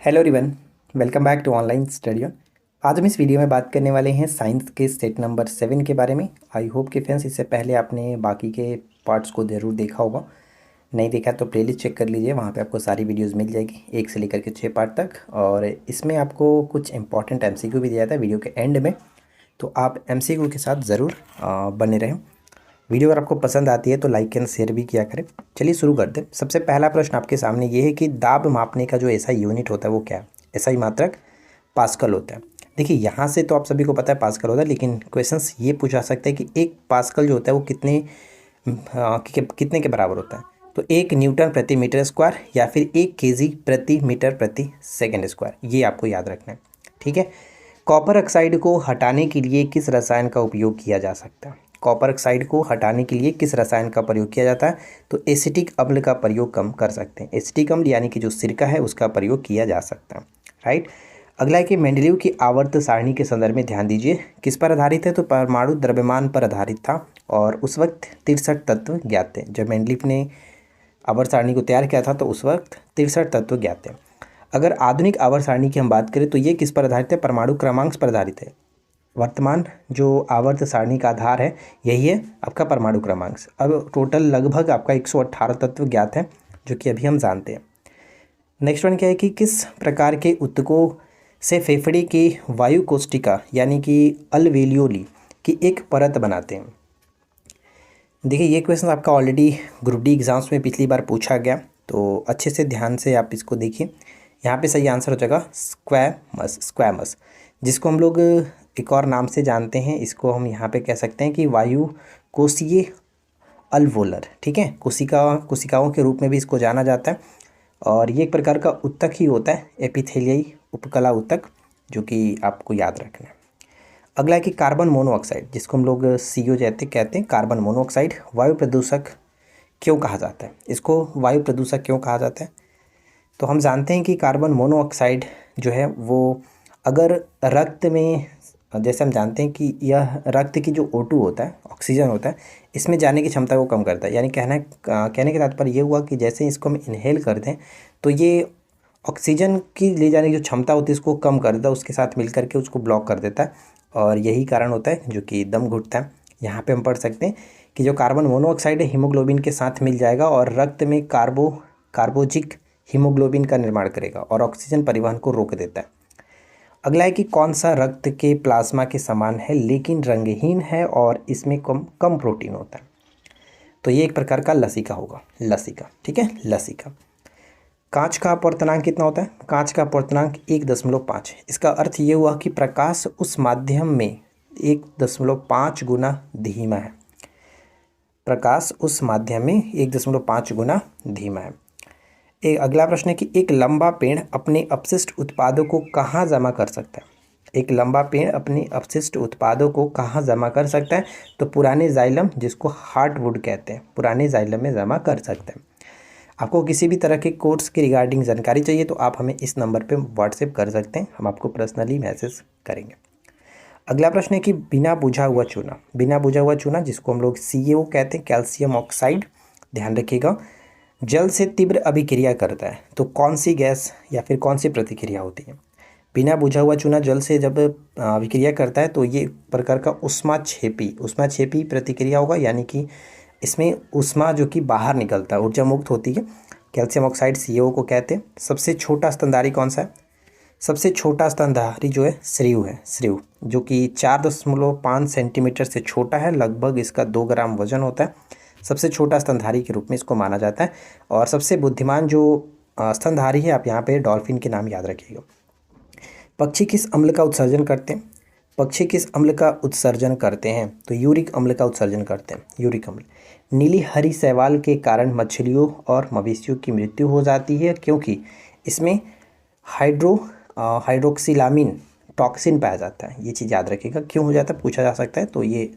Hello everyone, welcome back to online study. आज हम इस वीडियो में बात करने वाले हैं साइंस के सेट नंबर 7 के बारे में। आई होप कि फ्रेंड्स इससे पहले आपने बाकी के पार्ट्स को ज़रूर देखा होगा। नहीं देखा तो प्लेलिस्ट चेक कर लीजिए, वहाँ पे आपको सारी वीडियोस मिल जाएगी 1 से लेकर के 6 पार्ट तक। और इसमें आपको कुछ इंपॉर्टेंट एमसीक्यू भी दिया था वीडियो के एंड में, तो आप एमसीक्यू के साथ ज़रूर बने रहें। वीडियो अगर आपको पसंद आती है तो लाइक एंड शेयर भी किया करें। चलिए शुरू करते हैं। सबसे पहला प्रश्न आपके सामने ये है कि दाब मापने का जो ऐसा यूनिट होता है वो क्या है? ऐसा ही मात्रक पास्कल होता है। देखिए यहाँ से तो आप सभी को पता है पास्कल होता है, लेकिन क्वेश्चंस ये पूछा सकते हैं कि एक पास्कल जो होता है वो कितने के बराबर होता है। तो 1 न्यूटन प्रति मीटर स्क्वायर या फिर 1 केजी प्रति मीटर प्रति सेकेंड स्क्वायर, ये आपको याद रखना है। ठीक है। कॉपर ऑक्साइड को हटाने के लिए किस रसायन का उपयोग किया जा सकता है? कॉपर ऑक्साइड को हटाने के लिए किस रसायन का प्रयोग किया जाता है? तो एसिटिक अम्ल का प्रयोग कम कर सकते हैं। एसिटिक अम्ल यानी कि जो सिरका है उसका प्रयोग किया जा सकता है। राइट। अगला है कि मेंडलीव की आवर्त सारणी के संदर्भ में ध्यान दीजिए। किस पर आधारित है? तो परमाणु द्रव्यमान पर आधारित था और उस वक्त 63 तत्व ज्ञात थे। जब मेंडलीव ने आवर्त सारणी को तैयार किया था तो उस वक्त 63 तत्व ज्ञात थे। अगर आधुनिक आवर्त सारणी की हम बात करें तो ये किस पर आधारित है? परमाणु क्रमांक पर आधारित है। वर्तमान जो आवर्त सारणी का आधार है यही है आपका परमाणु क्रमांक। अब टोटल लगभग आपका 118 तत्व ज्ञात है, जो कि अभी हम जानते हैं। नेक्स्ट वन क्या है कि किस प्रकार के ऊतकों से फेफड़े की वायु कोष्ठिका यानी कि अल्वेलियोली की एक परत बनाते हैं? देखिए ये क्वेश्चन आपका ऑलरेडी ग्रुप डी एग्जाम्स में पिछली बार पूछा गया, तो अच्छे से ध्यान से आप इसको देखिए। यहाँ पे सही आंसर हो जाएगा स्क्वैमस, जिसको हम लोग एक और नाम से जानते हैं। इसको हम यहाँ पे कह सकते हैं कि वायु कोशीय अल्वोलर। ठीक है, कोशिकाओं के रूप में भी इसको जाना जाता है और ये एक प्रकार का ऊतक ही होता है, एपिथेलियी उपकला ऊतक, जो कि आपको याद रखना है। अगला है कि कार्बन मोनोऑक्साइड, जिसको हम लोग CO कहते हैं, कार्बन मोनोऑक्साइड वायु प्रदूषक क्यों कहा जाता है? इसको वायु प्रदूषक क्यों कहा जाता है? तो हम जानते हैं कि कार्बन मोनोऑक्साइड जो है वो अगर रक्त में, जैसे हम जानते हैं कि यह रक्त की जो O2 होता है, ऑक्सीजन होता है, इसमें जाने की क्षमता को कम करता है। यानी कहने के तात्पर्य ये हुआ कि जैसे इसको हम इनहेल करते हैं तो ये ऑक्सीजन की ले जाने की जो क्षमता होती है इसको कम कर देता है, उसके साथ मिल करके उसको ब्लॉक कर देता है और यही कारण होता है जो कि दम घुटता है। यहाँ पे हम पढ़ सकते हैं कि जो कार्बन मोनोऑक्साइड है हीमोग्लोबिन के साथ मिल जाएगा और रक्त में कार्बोजिक हीमोग्लोबिन का निर्माण करेगा और ऑक्सीजन परिवहन को रोक देता है। अगला है कि कौन सा रक्त के प्लाज्मा के समान है लेकिन रंगहीन है और इसमें कम प्रोटीन होता है? तो ये एक प्रकार का लसिका होगा, लसिका। ठीक है, लसिका। कांच का अपवर्तनांक कितना होता है? कांच का अपवर्तनांक 1.5। इसका अर्थ ये हुआ कि प्रकाश उस माध्यम में 1.5 गुना धीमा है। प्रकाश उस माध्यम में 1.5 गुना धीमा है। एक अगला प्रश्न है कि एक लंबा पेड़ अपने अपशिष्ट उत्पादों को कहाँ जमा कर सकता है? एक लंबा पेड़ अपने अपशिष्ट उत्पादों को कहाँ जमा कर सकता है? तो पुराने जाइलम, जिसको हार्टवुड कहते हैं, पुराने जाइलम में जमा कर सकते हैं। आपको किसी भी तरह के कोर्स के रिगार्डिंग जानकारी चाहिए तो आप हमें इस नंबर पे व्हाट्सएप कर सकते हैं, हम आपको पर्सनली मैसेज करेंगे। अगला प्रश्न है कि बिना बुझा हुआ चूना, बिना बुझा हुआ चूना जिसको हम लोग CaO कहते हैं, कैल्शियम ऑक्साइड, ध्यान रखिएगा, जल से तीव्र अभिक्रिया करता है। तो कौन सी गैस या फिर कौन सी प्रतिक्रिया होती है? बिना बुझा हुआ चूना जल से जब अभिक्रिया करता है तो ये प्रकार का ऊष्माक्षेपी प्रतिक्रिया होगा, यानी कि इसमें ऊष्मा जो कि बाहर निकलता है, ऊर्जा मुक्त होती है। कैल्शियम ऑक्साइड CaO को कहते हैं। सबसे छोटा स्तनधारी कौन सा है? सबसे छोटा स्तनधारी जो है श्रीव है, श्रीव, जो कि 4.5 सेंटीमीटर से छोटा है, लगभग इसका 2 ग्राम वजन होता है। सबसे छोटा स्तनधारी के रूप में इसको माना जाता है। और सबसे बुद्धिमान जो स्तनधारी है, आप यहाँ पे डॉल्फिन के नाम याद रखिएगा। पक्षी किस अम्ल का उत्सर्जन करते हैं? पक्षी किस अम्ल का उत्सर्जन करते हैं? तो यूरिक अम्ल का उत्सर्जन करते हैं, यूरिक अम्ल। नीली हरी शैवाल के कारण मछलियों और मवेशियों की मृत्यु हो जाती है क्योंकि इसमें हाइड्रोक्सिलामीन टॉक्सिन पाया जाता है। ये चीज़ याद रखिएगा, क्यों हो जाता है पूछा जा सकता है। तो ये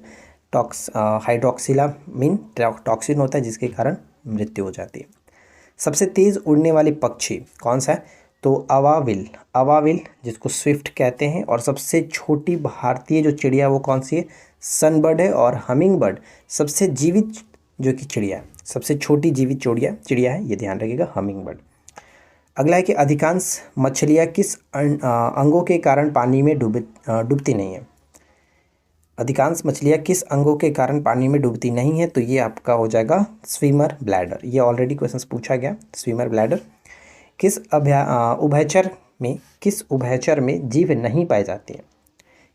हाइड्रोक्सिलामीन टॉक्सिन होता है जिसके कारण मृत्यु हो जाती है। सबसे तेज़ उड़ने वाली पक्षी कौन सा है? तो अवाविल, जिसको स्विफ्ट कहते हैं। और सबसे छोटी भारतीय जो चिड़िया वो कौन सी है? सनबर्ड है। और हमिंग बर्ड सबसे जीवित जो कि चिड़िया है, सबसे छोटी जीवित चिड़िया है, ये ध्यान रखिएगा, हमिंग बर्ड। अगला है कि अधिकांश मछलियाँ किस अंगों के कारण पानी में डूबती नहीं है। अधिकांश मछलियाँ किस अंगों के कारण पानी में डूबती नहीं है, तो ये आपका हो जाएगा स्विमर ब्लैडर। ये ऑलरेडी क्वेश्चन पूछा गया, स्विमर ब्लैडर। किस उभयचर में जीव नहीं पाई जाती है।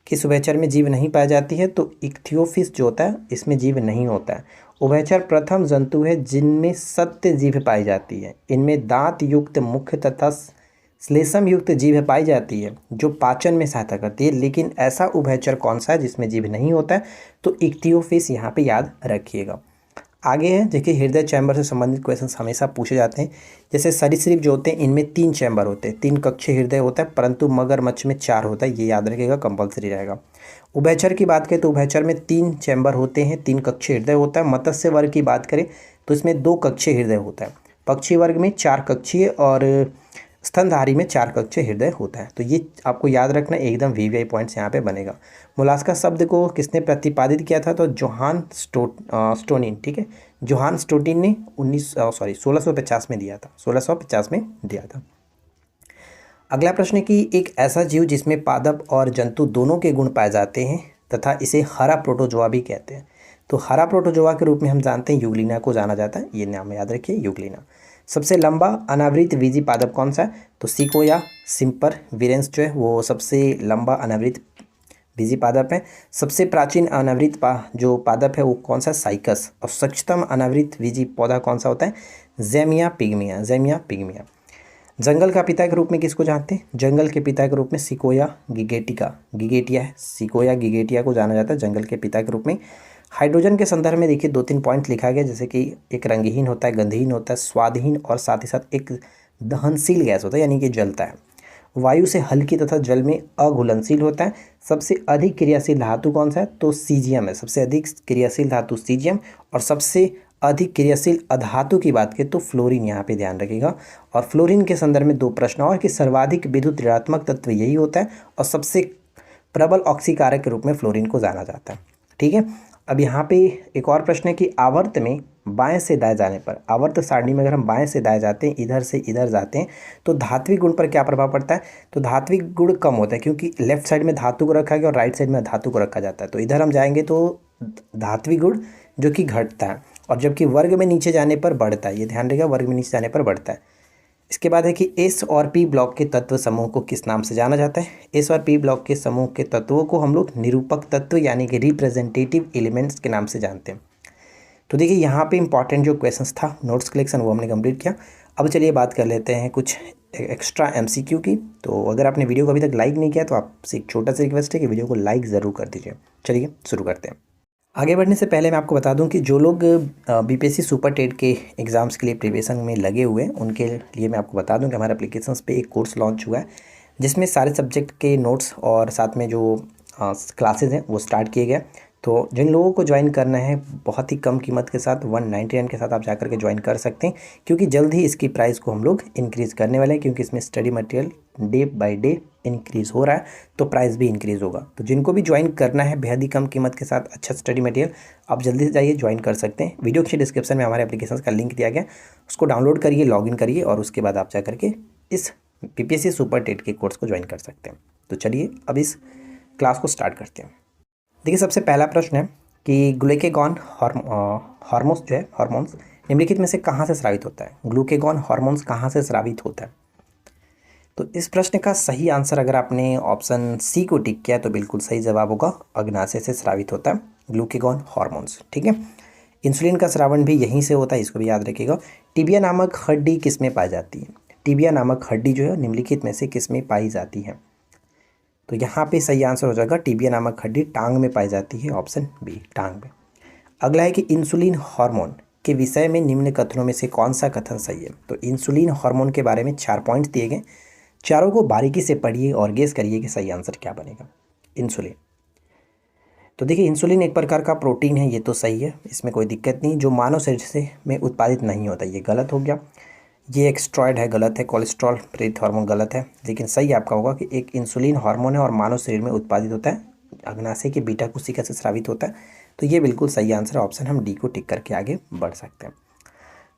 किस उभयचर में जीव नहीं पाई जाती है, तो इक्थियोफिस जो होता है इसमें जीव नहीं होता है। उभयचर प्रथम जंतु है जिनमें सत्य जीभ पाई जाती है। इनमें दांत युक्त मुख्य तथा श्लेष्म युक्त जीभ पाई जाती है जो पाचन में सहायता करती है। लेकिन ऐसा उभयचर कौन सा है जिसमें जीभ नहीं होता है, तो इक्थियोफिस यहाँ पे याद रखिएगा। आगे है देखिए, हृदय चैम्बर से संबंधित क्वेश्चंस हमेशा पूछे जाते हैं। जैसे सरीसृप जो होते हैं इनमें 3 चैम्बर होते हैं, 3 कक्षीय हृदय होता है, परंतु मगरमच्छ में 4 होता है। ये याद रखिएगा, कंपलसरी रहेगा। उभयचर की बात करें तो उभयचर में 3 चैम्बर होते हैं, 3 कक्षीय हृदय होता है। मत्स्य वर्ग की बात करें तो इसमें 2 कक्षीय हृदय होता है। पक्षी वर्ग में 4 कक्षीय और स्तनधारी में 4 कक्षीय हृदय होता है। तो ये आपको याद रखना, एकदम वीवीआई पॉइंट्स यहाँ पे बनेगा। मोलास्का शब्द को किसने प्रतिपादित किया था, तो जोहान स्टोनिन। ठीक है, जोहान स्टोनिन ने 1650 में दिया था, 1650 में दिया था। अगला प्रश्न है कि एक ऐसा जीव जिसमें पादप और जंतु दोनों के गुण पाए जाते हैं तथा इसे हरा प्रोटोजोआ भी कहते हैं। तो हरा प्रोटोजोआ के रूप में हम जानते हैं यूग्लिना को जाना जाता है। ये नाम याद रखिए, यूग्लिना। सबसे लंबा अनावृत बीजी पादप कौन सा है, तो सिकोया सिम्पर वीरेंस जो है वो सबसे लंबा अनावृत बीजी पादप है। सबसे प्राचीन अनावृत जो पादप है वो कौन सा, साइकस। और सक्षतम अनावृत बीजी पौधा कौन सा होता है, ज़ेमिया पिग्मिया, ज़ेमिया पिग्मिया। जंगल का पिता के रूप में किसको जानते हैं, जंगल के पिता के रूप में सिकोया गिगेटिया है। सिकोया गिगेटिया को जाना जाता है जंगल के पिता के रूप में। हाइड्रोजन के संदर्भ में देखिए 2-3 पॉइंट लिखा गया, जैसे कि एक रंगहीन होता है, गंधहीन होता है, स्वादहीन और साथ ही साथ एक दहनशील गैस होता है, यानी कि जलता है। वायु से हल्की तथा जल में अघुलनशील होता है। सबसे अधिक क्रियाशील धातु कौन सा है, तो सीजियम है। सबसे अधिक क्रियाशील धातु सीजियम। और सबसे अधिक क्रियाशील अधातु की बात करें तो फ्लोरीन, यहाँ पे ध्यान रखिएगा। और फ्लोरीन के संदर्भ में 2 प्रश्न और कि सर्वाधिक विद्युत ऋणात्मक तत्व यही होता है और सबसे प्रबल ऑक्सीकारक के रूप में फ्लोरीन को जाना जाता है। ठीक है, अब यहाँ पे एक और प्रश्न है कि आवर्त में बाएं से दाएं जाने पर, आवर्त सारणी में अगर हम बाएं से दाएं जाते हैं, इधर से इधर जाते हैं, तो धात्विक गुण पर क्या प्रभाव पड़ता है, तो धात्विक गुण कम होता है क्योंकि लेफ्ट साइड में धातु को रखा गया और राइट साइड में धातु को रखा जाता है। तो इधर हम जाएंगे तो धात्विक गुण जो कि घटता है, और जबकि वर्ग में नीचे जाने पर बढ़ता है। ये ध्यान रखिएगा, वर्ग में नीचे जाने पर बढ़ता है। इसके बाद है कि एस और पी ब्लॉक के तत्व समूह को किस नाम से जाना जाता है। एस और पी ब्लॉक के समूह के तत्वों को हम लोग निरूपक तत्व यानी कि रिप्रेजेंटेटिव एलिमेंट्स के नाम से जानते हैं। तो देखिए यहाँ पे इंपॉर्टेंट जो क्वेश्चंस था, नोट्स कलेक्शन, वो हमने कंप्लीट किया। अब चलिए बात कर लेते हैं कुछ एक्स्ट्रा एमसीक्यू की। तो अगर आपने वीडियो को अभी तक लाइक नहीं किया तो आपसे एक छोटा सा रिक्वेस्ट है कि वीडियो को लाइक ज़रूर कर दीजिए। चलिए शुरू करते हैं। आगे बढ़ने से पहले मैं आपको बता दूं कि जो लोग बीपीएससी सुपर टेट के एग्ज़ाम्स के लिए प्रिपरेशन में लगे हुए हैं उनके लिए मैं आपको बता दूं कि हमारे एप्लीकेशंस पे एक कोर्स लॉन्च हुआ है जिसमें सारे सब्जेक्ट के नोट्स और साथ में जो क्लासेस हैं वो स्टार्ट किए गए। तो जिन लोगों को ज्वाइन करना है बहुत ही कम कीमत के साथ 199 के साथ आप जाकर के ज्वाइन कर सकते हैं, क्योंकि जल्द ही इसकी प्राइस को हम लोग इंक्रीज़ करने वाले हैं, क्योंकि इसमें study material day by day increase हो रहा है तो प्राइस भी इंक्रीज़ होगा। तो जिनको भी ज्वाइन करना है बेहद ही कम कीमत के साथ अच्छा स्टडी मटेरियल, आप जल्दी से जाइए ज्वाइन कर सकते हैं। वीडियो के डिस्क्रिप्शन में हमारे एप्लीकेशन का लिंक दिया गया, उसको डाउनलोड करिए, लॉगिन करिए और उसके बाद आप जा करके इस बीपीएससी सुपर टेट के कोर्स को ज्वाइन कर सकते हैं। तो चलिए अब इस क्लास को स्टार्ट करते हैं। देखिए सबसे पहला प्रश्न है कि ग्लूकेगॉन हार्मोन्स जो है, हार्मोन्स निम्नलिखित में से कहाँ से स्रावित होता है। ग्लूकेगॉन हार्मोन्स कहाँ से स्रावित होता है, तो इस प्रश्न का सही आंसर अगर आपने ऑप्शन सी को टिक किया तो बिल्कुल सही जवाब होगा, अग्नाशय से स्रावित होता है ग्लूकेगॉन हार्मोन्स। ठीक है, इंसुलिन का स्रावण भी यहीं से होता है, इसको भी याद रखिएगा। टिबिया नामक हड्डी किस में पाई जाती है, टिबिया नामक हड्डी जो है निम्नलिखित में से किस में पाई जाती है, तो यहाँ पे सही आंसर हो जाएगा टिबिया नामक हड्डी टांग में पाई जाती है, ऑप्शन बी टांग में। अगला है कि इंसुलिन हार्मोन के विषय में निम्न कथनों में से कौन सा कथन सही है। तो इंसुलिन हार्मोन के बारे में 4 पॉइंट्स दिए गए, चारों को बारीकी से पढ़िए और गेस करिए कि सही आंसर क्या बनेगा। इंसुलिन, तो देखिए इंसुलिन एक प्रकार का प्रोटीन है, ये तो सही है, इसमें कोई दिक्कत नहीं। जो मानव शरीर से में उत्पादित नहीं होता, ये गलत हो गया। ये एक स्टेरॉयड है, गलत है। कोलेस्ट्रॉल प्रेरित हार्मोन, गलत है। लेकिन सही आपका होगा कि एक इंसुलिन हार्मोन है और मानव शरीर में उत्पादित होता है, अग्नाशय की बीटा कोशिका से स्रावित होता है। तो ये बिल्कुल सही आंसर है, ऑप्शन हम डी को टिक करके आगे बढ़ सकते हैं।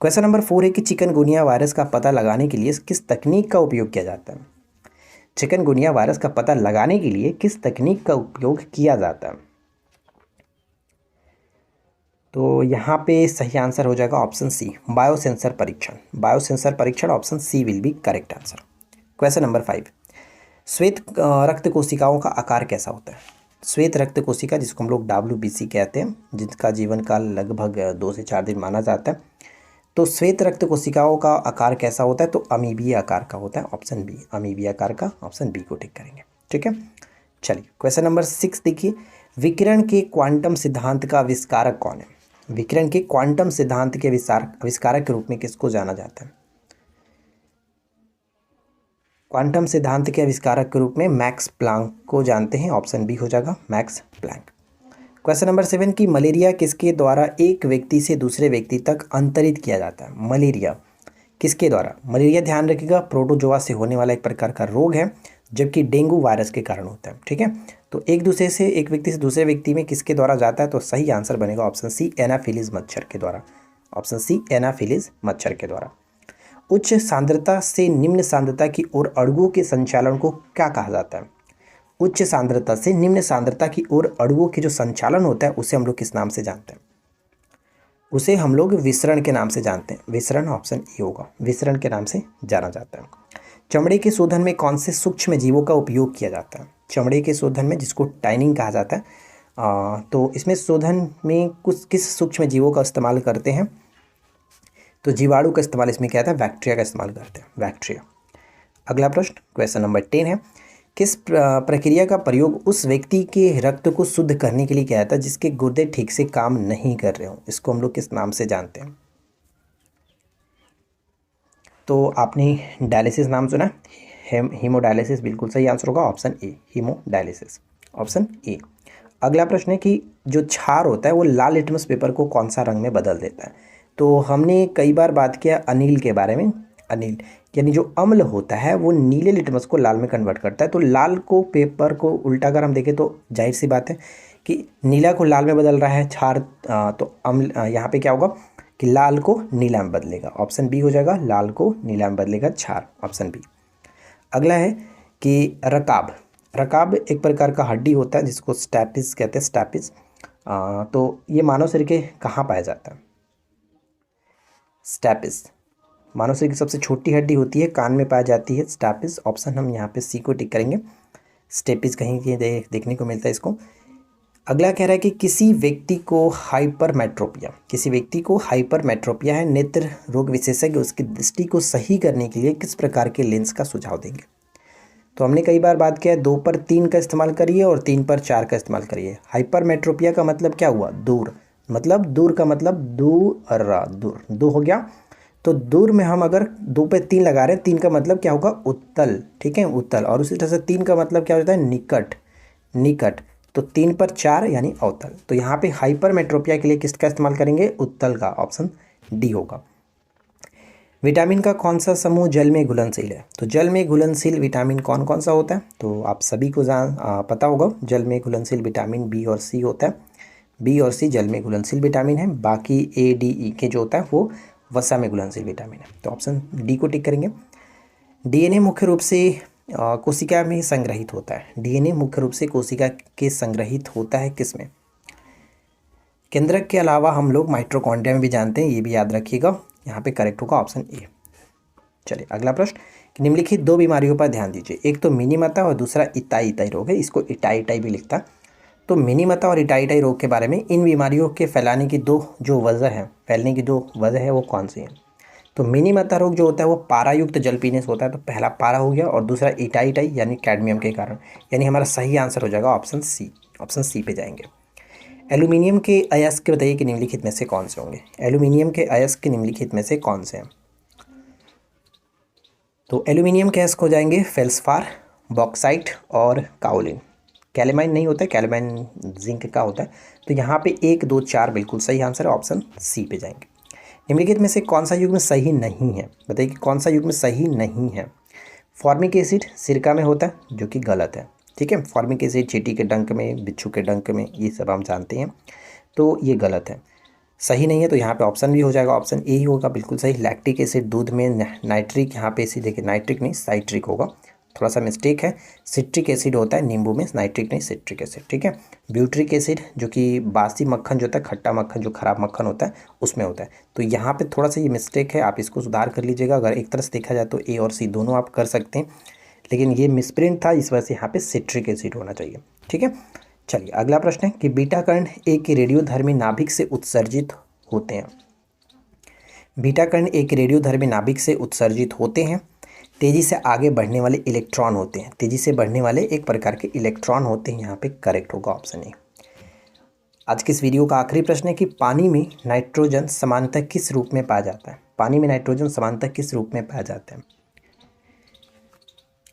क्वेश्चन नंबर 4 है कि चिकनगुनिया वायरस का पता लगाने के लिए किस तकनीक का उपयोग किया जाता है। चिकनगुनिया वायरस का पता लगाने के लिए किस तकनीक का उपयोग किया जाता है। तो यहाँ पे सही आंसर हो जाएगा ऑप्शन सी, बायोसेंसर परीक्षण। बायोसेंसर परीक्षण, option C will be correct answer. Question number 5, श्वेत रक्त कोशिकाओं का आकार कैसा होता है। श्वेत रक्त कोशिका, जिसको हम लोग WBC कहते हैं, जिसका जीवन काल लगभग 2 से 4 दिन माना जाता है, तो श्वेत रक्त कोशिकाओं का आकार कैसा होता है, तो अमीबीय आकार का होता है, ऑप्शन बी, अमीबीय आकार का, ऑप्शन बी को टिक करेंगे। ठीक है, चलिए क्वेश्चन नंबर 6 देखिए, विकिरण के क्वांटम सिद्धांत का आविष्कारक कौन है। विकिरण के क्वांटम सिद्धांत के आविष्कारक के रूप में किसको जाना जाता है। क्वांटम सिद्धांत के आविष्कारक के रूप में मैक्स प्लांक को जानते हैं, ऑप्शन बी हो जाएगा मैक्स प्लांक। क्वेश्चन नंबर 7 की मलेरिया किसके द्वारा एक व्यक्ति से दूसरे व्यक्ति तक अंतरित किया जाता है। मलेरिया किसके द्वारा। मलेरिया ध्यान रखिएगा प्रोटोजोआ से होने वाला एक प्रकार का रोग है, जबकि डेंगू वायरस के कारण होता है। ठीक है, तो एक व्यक्ति से दूसरे व्यक्ति में किसके द्वारा जाता है, तो सही आंसर बनेगा ऑप्शन सी, एनाफिलीज मच्छर के द्वारा, ऑप्शन सी एनाफिलीज मच्छर के द्वारा। उच्च सांद्रता से निम्न सांद्रता की ओर अणुओं के संचालन को क्या कहा जाता है। उच्च सांद्रता से निम्न सांद्रता की ओर अणुओं के जो संचालन होता है उसे हम लोग किस नाम से जानते हैं। उसे हम लोग विसरण के नाम से जानते हैं। विसरण, ऑप्शन ए होगा, विसरण के नाम से जाना जाता है। चमड़े के शोधन में कौन से सूक्ष्म जीवों का उपयोग किया जाता है। चमड़े के शोधन में, जिसको टाइनिंग कहा जाता है, तो इसमें शोधन में किस सूक्ष्म जीवों का इस्तेमाल करते हैं, तो जीवाणु का इस्तेमाल इसमें किया जाता है, बैक्टीरिया का इस्तेमाल करते हैं, बैक्टीरिया। अगला प्रश्न क्वेश्चन नंबर 10 है, किस प्रक्रिया का प्रयोग उस व्यक्ति के रक्त को शुद्ध करने के लिए किया जाता है जिसके गुर्दे ठीक से काम नहीं कर रहे हो। इसको हम लोग किस नाम से जानते हैं। तो आपने डायलिसिस नाम सुना, हीमोडायलिसिस बिल्कुल सही आंसर होगा, option A, haemodialysis, option A. अगला प्रश्न है कि जो क्षार होता है वो लाल लिटमस पेपर को कौन सा रंग में बदल देता है। तो हमने कई बार बात किया अनिल के बारे में। अनिल यानी जो अम्ल होता है वो नीले लिटमस को लाल में कन्वर्ट करता है। तो लाल को, पेपर को उल्टा अगर हम देखें तो जाहिर सी बात है कि नीला को लाल में बदल रहा है क्षार, तो अम्ल यहाँ पे क्या होगा कि लाल को नीला में बदलेगा, ऑप्शन बी हो जाएगा, लाल को नीला में बदलेगा क्षार, ऑप्शन बी। अगला है कि रकाब। रकाब एक प्रकार का हड्डी होता है जिसको स्टैपिस कहते हैं, स्टैपिस। तो ये मानव शरीर के कहाँ पाया जाता है। स्टैपिस मानव शरीर की सबसे छोटी हड्डी होती है, कान में पाई जाती है स्टैपिस, ऑप्शन हम यहाँ पे सी को टिक करेंगे। स्टेपिस कहीं देखने को मिलता है इसको। अगला कह रहा है कि किसी व्यक्ति को हाइपरमेट्रोपिया है, नेत्र रोग विशेषज्ञ उसकी दृष्टि को सही करने के लिए किस प्रकार के लेंस का सुझाव देंगे। तो हमने कई बार बात किया है 2 पर 3 का इस्तेमाल करिए और 3 पर 4 का इस्तेमाल करिए। हाइपरमेट्रोपिया का मतलब क्या हुआ, दूर, मतलब दूर का मतलब दूर, दो हो गया। तो दूर में हम अगर 2 पे 3 लगा रहे हैं, 3 का मतलब क्या होगा, उत्तल। ठीक है, उत्तल। और उसी तरह से 3 का मतलब क्या होता है, निकट। तो 3 पर 4 यानी अवतल। तो यहाँ पे हाइपरमेट्रोपिया के लिए किसका इस्तेमाल करेंगे, उत्तल का, ऑप्शन डी होगा। विटामिन का कौन सा समूह जल में घुलनशील है। तो जल में घुलनशील विटामिन कौन कौन सा होता है, तो आप सभी को पता होगा, जल में घुलनशील विटामिन बी और सी होता है। बी और सी जल में घुलनशील विटामिन है, बाकी ए डी ई के जो होता है वो वसा में घुलनशील विटामिन है। तो ऑप्शन डी को टिक करेंगे। डीएनए मुख्य रूप से कोशिका में संग्रहित होता है। डीएनए मुख्य रूप से कोशिका के संग्रहित होता है किसमें। केंद्रक के अलावा हम लोग माइटोकॉन्ड्रिया में भी जानते हैं, ये भी याद रखिएगा। यहाँ पे करेक्ट होगा ऑप्शन ए। चलिए अगला प्रश्न, निम्नलिखित 2 बीमारियों पर ध्यान दीजिए। एक तो मिनीमता और दूसरा इताई रोग है, इसको इटाई भी लिखता है। तो मिनीमता और इटाई रोग के बारे में, इन बीमारियों के फैलने की 2 वजह है वो कौन सी है। तो मिनीमता रोग जो होता है वो पारायुक्त जल पीने से होता है, तो पहला पारा हो गया, और दूसरा इटाई यानी कैडमियम के कारण। यानी हमारा सही आंसर हो जाएगा ऑप्शन सी, ऑप्शन सी पे जाएंगे। एल्यूमिनियम के अयस्क बताइए कि निम्नलिखित में से कौन से होंगे। एल्यूमिनियम के अयस्क निम्नलिखित में से कौन से हैं। तो एल्यूमिनियम के अयस्क हो जाएंगे फेल्सपार, बॉक्साइट और काओलिन। कैलेमाइन नहीं होता है, कैलेमाइन जिंक का होता है। तो यहाँ पे 1 2 4 बिल्कुल सही आंसर है, ऑप्शन सी पे जाएंगे। निम्नलिखित में से कौन सा युग्म सही नहीं है, बताइए कि कौन सा युग्म सही नहीं है। फॉर्मिक एसिड सिरका में होता है, जो कि गलत है। ठीक है, फॉर्मिक एसिड चींटी के डंक में, बिच्छू के डंक में, ये सब हम जानते हैं, तो ये गलत है। सही नहीं है तो यहाँ पे ऑप्शन भी हो जाएगा, ऑप्शन ए ही होगा बिल्कुल सही। लैक्टिक एसिड दूध में, नाइट्रिक, यहाँ पे इसी देखिए नाइट्रिक नहीं साइट्रिक होगा, थोड़ा सा मिस्टेक है। सिट्रिक एसिड होता है नींबू में, नाइट्रिक नहीं सिट्रिक एसिड, ठीक है। ब्यूट्रिक एसिड जो कि बासी मक्खन जो होता है, खट्टा मक्खन जो खराब मक्खन होता है उसमें होता है। तो यहाँ पे थोड़ा सा ये मिस्टेक है, आप इसको सुधार कर लीजिएगा। अगर एक तरह से देखा जाए तो ए और सी दोनों आप कर सकते हैं, लेकिन ये मिसप्रिंट था, इस वजह से यहाँ पे सिट्रिक एसिड होना चाहिए, ठीक है। चलिए अगला प्रश्न है कि बीटा कण एक रेडियोधर्मी नाभिक से उत्सर्जित होते हैं। बीटा कण एक रेडियोधर्मी नाभिक से उत्सर्जित होते हैं, तेजी से आगे बढ़ने वाले इलेक्ट्रॉन होते हैं। तेजी से बढ़ने वाले एक प्रकार के इलेक्ट्रॉन होते हैं, यहाँ पे करेक्ट होगा ऑप्शन ए। आज के इस वीडियो का आखिरी प्रश्न है कि पानी में नाइट्रोजन सामान्यतः किस रूप में पाया जाता है। पानी में नाइट्रोजन सामान्यतः किस रूप में पाया जाता है।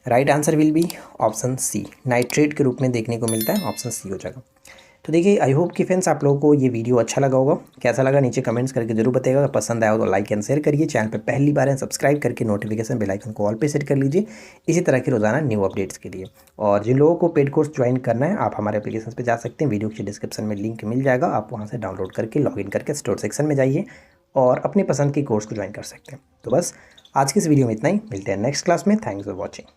Right answer will be option C, nitrate के रूप में देखने को मिलता है, ऑप्शन सी हो जाएगा। तो देखिए आई होप कि फ्रेंड्स आप लोगों को ये वीडियो अच्छा लगा होगा। कैसा लगा नीचे कमेंट्स करके जरूर बताइएगा। अगर पसंद आया हो तो लाइक एंड शेयर करिए। चैनल पे पहली बार है सब्सक्राइब करके नोटिफिकेशन बेल आइकन को ऑल पे सेट कर लीजिए इसी तरह के रोजाना न्यू अपडेट्स के लिए। और जिन लोगों को पेड कोर्स ज्वाइन करना है आप हमारे एप्लीकेशन पे जा सकते हैं, वीडियो के डिस्क्रिप्शन में लिंक मिल जाएगा, आप वहाँ से डाउनलोड करके लॉगिन करके स्टोर सेक्शन में जाइए और अपने पसंद के कोर्स को ज्वाइन कर सकते हैं। तो बस आज की इस वीडियो में इतना ही, मिलते हैं नेक्स्ट क्लास में। Thanks for watching.